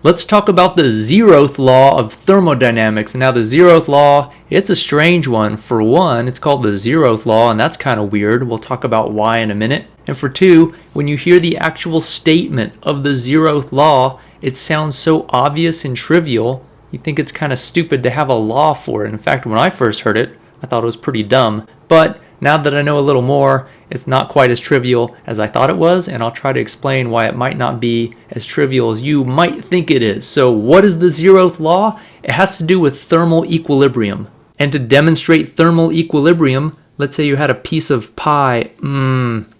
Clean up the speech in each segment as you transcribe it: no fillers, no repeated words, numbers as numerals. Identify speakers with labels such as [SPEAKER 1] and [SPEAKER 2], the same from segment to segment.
[SPEAKER 1] Let's talk about the Zeroth Law of Thermodynamics. Now the Zeroth Law, it's a strange one. For one, it's called the Zeroth Law, and that's kind of weird. We'll talk about why in a minute. And for two, when you hear the actual statement of the Zeroth Law, it sounds so obvious and trivial, you think it's kind of stupid to have a law for it. In fact, when I first heard it, I thought it was pretty dumb. But now that I know a little more, it's not quite as trivial as I thought it was, and I'll try to explain why it might not be as trivial as you might think it is. So what is the Zeroth Law? It has to do with thermal equilibrium. And to demonstrate thermal equilibrium, let's say you had a piece of pie,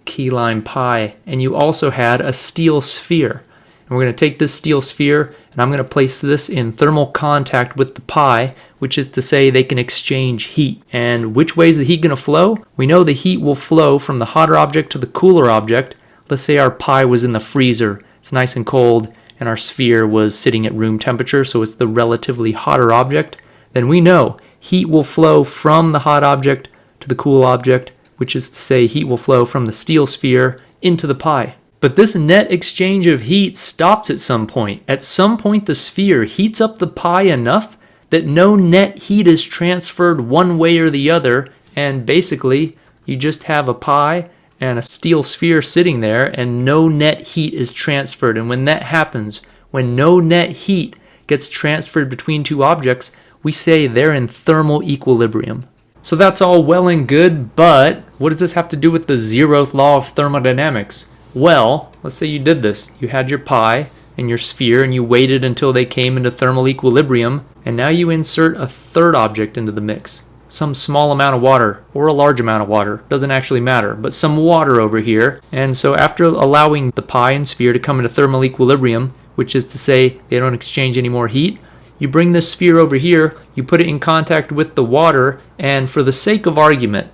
[SPEAKER 1] key lime pie, and you also had a steel sphere. And we're going to take this steel sphere, and I'm going to place this in thermal contact with the pie, which is to say they can exchange heat. And which way is the heat going to flow? We know the heat will flow from the hotter object to the cooler object. Let's say our pie was in the freezer. It's nice and cold, and our sphere was sitting at room temperature, so it's the relatively hotter object. Then we know heat will flow from the hot object to the cool object, which is to say heat will flow from the steel sphere into the pie. But this net exchange of heat stops at some point. At some point, the sphere heats up the pie enough that no net heat is transferred one way or the other, and basically, you just have a pie and a steel sphere sitting there, and no net heat is transferred. And when that happens, when no net heat gets transferred between two objects, we say they're in thermal equilibrium. So that's all well and good, but what does this have to do with the Zeroth Law of Thermodynamics? Well, let's say you did this. You had your pie and your sphere and you waited until they came into thermal equilibrium, and now you insert a third object into the mix. Some small amount of water or a large amount of water, doesn't actually matter, but some water over here. And so after allowing the pie and sphere to come into thermal equilibrium, which is to say they don't exchange any more heat, you bring this sphere over here, you put it in contact with the water, and for the sake of argument,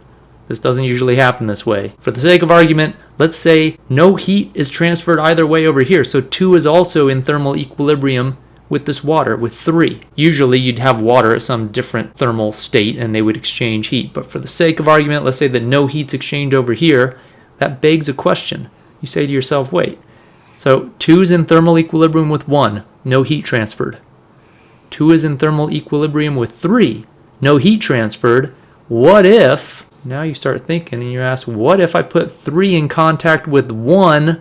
[SPEAKER 1] this doesn't usually happen this way. For the sake of argument, let's say no heat is transferred either way over here. So 2 is also in thermal equilibrium with this water, with 3. Usually you'd have water at some different thermal state and they would exchange heat. But for the sake of argument, let's say that no heat's exchanged over here. That begs a question. You say to yourself, wait, so 2 is in thermal equilibrium with 1, no heat transferred. 2 is in thermal equilibrium with 3, no heat transferred. What if... Now you start thinking and you ask, what if I put 3 in contact with 1?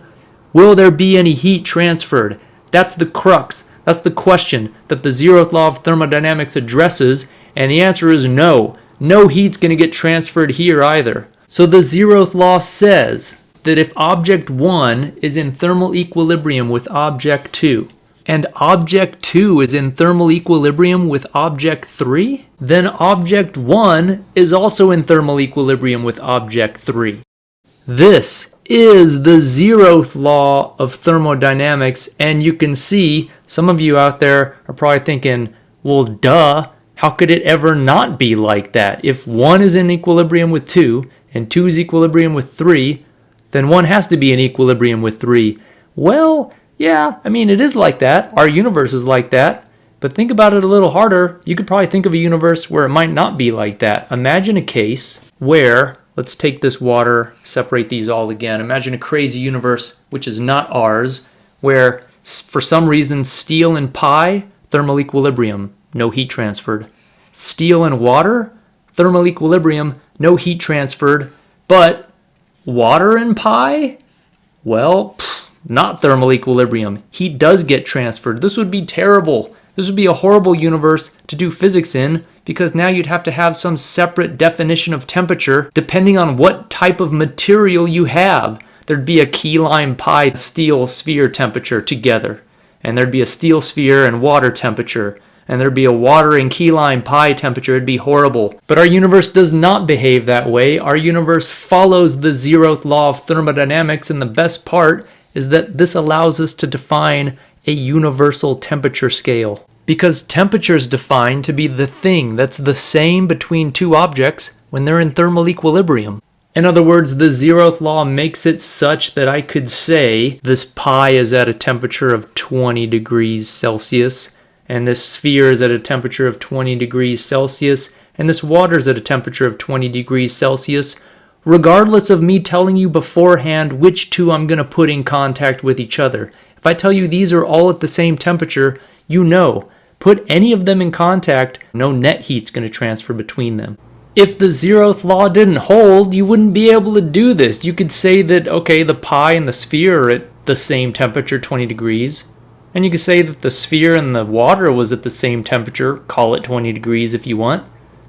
[SPEAKER 1] Will there be any heat transferred? That's the crux. That's the question that the Zeroth Law of Thermodynamics addresses, and the answer is no. No heat's going to get transferred here either. So the Zeroth Law says that if object 1 is in thermal equilibrium with object 2, and object 2 is in thermal equilibrium with object 3, then object 1 is also in thermal equilibrium with object 3. This is the Zeroth Law of Thermodynamics, and you can see some of you out there are probably thinking, well, duh, how could it ever not be like that? If 1 is in equilibrium with 2, and 2 is equilibrium with 3, then 1 has to be in equilibrium with 3. Well, yeah, I mean, it is like that. Our universe is like that. But think about it a little harder. You could probably think of a universe where it might not be like that. Imagine a case where, let's take this water, separate these all again. Imagine a crazy universe, which is not ours, where for some reason steel and pie, thermal equilibrium, no heat transferred. Steel and water, thermal equilibrium, no heat transferred. But water and pie, well, not thermal equilibrium. Heat does get transferred. This would be terrible. This would be a horrible universe to do physics in, because now you'd have to have some separate definition of temperature depending on what type of material you have. There'd be a key lime pie steel sphere temperature together, and there'd be a steel sphere and water temperature, and there'd be a water and key lime pie temperature. It'd be horrible. But our universe does not behave that way. Our universe follows the Zeroth Law of Thermodynamics, and the best part is that this allows us to define a universal temperature scale. Because temperature is defined to be the thing that's the same between two objects when they're in thermal equilibrium. In other words, the Zeroth Law makes it such that I could say this pie is at a temperature of 20 degrees Celsius, and this sphere is at a temperature of 20 degrees Celsius, and this water is at a temperature of 20 degrees Celsius, regardless of me telling you beforehand which two I'm going to put in contact with each other. If I tell you these are all at the same temperature, you know, put any of them in contact, no net heat's going to transfer between them. If the zeroth law didn't hold, you wouldn't be able to do this. You could say that, okay, the pie and the sphere are at the same temperature, 20 degrees. And you could say that the sphere and the water was at the same temperature, call it 20 degrees if you want.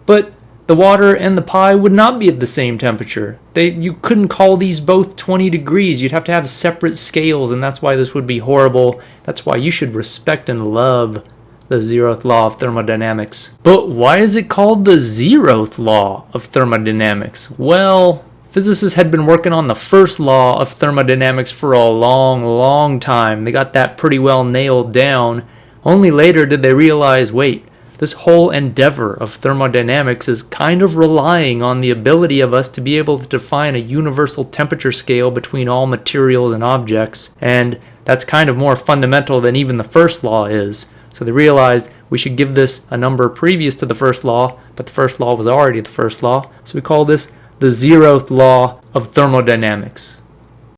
[SPEAKER 1] But the water and the pie would not be at the same temperature. You couldn't call these both 20 degrees. You'd have to have separate scales, and that's why this would be horrible. That's why you should respect and love the zeroth law of thermodynamics. But why is it called the zeroth law of thermodynamics? Well, physicists had been working on the first law of thermodynamics for a long time. They got that pretty well nailed down. Only later did they realize, wait, this whole endeavor of thermodynamics is kind of relying on the ability of us to be able to define a universal temperature scale between all materials and objects, and that's kind of more fundamental than even the first law is. So they realized we should give this a number previous to the first law, but the first law was already the first law, so we call this the zeroth law of thermodynamics.